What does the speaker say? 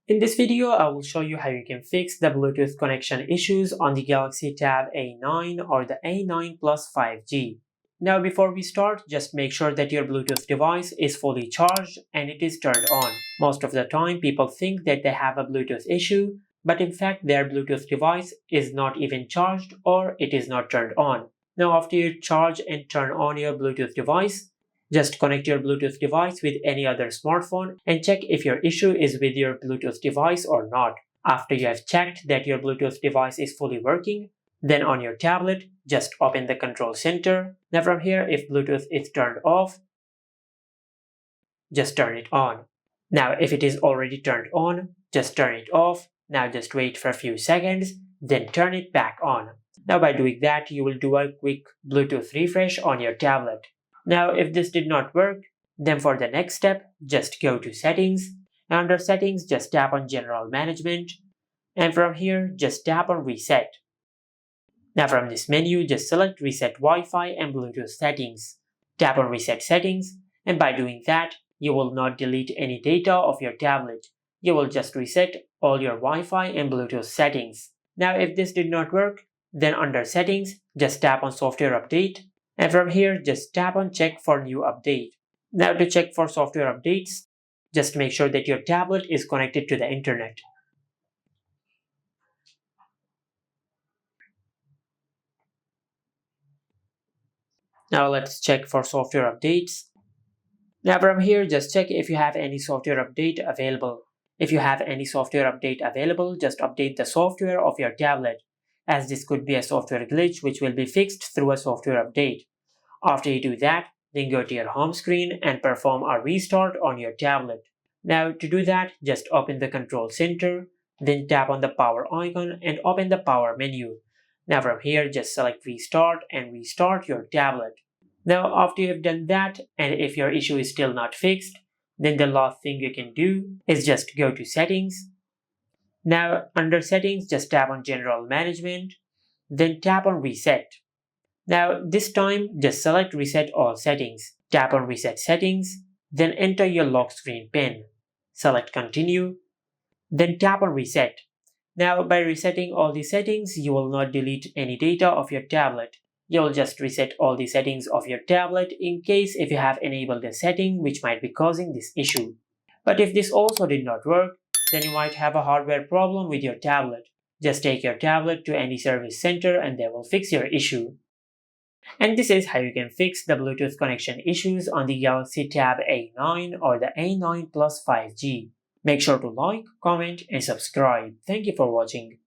In this video, I will show you how you can fix the Bluetooth connection issues on the Galaxy Tab A9 or the A9 Plus 5G. Now before we start, just make sure that your Bluetooth device is fully charged and it is turned on. Most of the time, people think that they have a Bluetooth issue, but in fact their Bluetooth device is not even charged or it is not turned on. Now after you charge and turn on your Bluetooth device, just connect your Bluetooth device with any other smartphone and check if your issue is with your Bluetooth device or not. After you have checked that your Bluetooth device is fully working, then on your tablet, just open the control center. Now from here, if Bluetooth is turned off, just turn it on. Now if it is already turned on, just turn it off. Now just wait for a few seconds, then turn it back on. Now by doing that, you will do a quick Bluetooth refresh on your tablet. Now if this did not work, then for the next step, just go to settings. Under settings, just tap on general management. And from here, just tap on reset. Now from this menu, just select reset Wi-Fi and Bluetooth settings. Tap on reset settings, and by doing that, you will not delete any data of your tablet. You will just reset all your Wi-Fi and Bluetooth settings. Now if this did not work, then under settings, just tap on software update. And from here, just tap on check for new update. Now to check for software updates, just make sure that your tablet is connected to the internet. Now let's check for software updates. Now from here, just check if you have any software update available. If you have any software update available, just update the software of your tablet, as this could be a software glitch which will be fixed through a software update. After you do that, then go to your home screen and perform a restart on your tablet. Now to do that, just open the control center, then tap on the power icon and open the power menu. Now from here, just select restart and restart your tablet. Now after you have done that, and if your issue is still not fixed, then the last thing you can do is just go to settings. Now under settings, just tap on general management, then tap on reset. Now this time, just select reset all settings. Tap on reset settings, then enter your lock screen PIN. Select continue, then tap on reset. Now by resetting all the settings, you will not delete any data of your tablet. You will just reset all the settings of your tablet in case if you have enabled a setting which might be causing this issue. But if this also did not work, then you might have a hardware problem with your tablet. Just take your tablet to any service center and they will fix your issue. And this is how you can fix the Bluetooth connection issues on the Galaxy Tab A9 or the A9 Plus 5G. Make sure to like, comment and subscribe. Thank you for watching.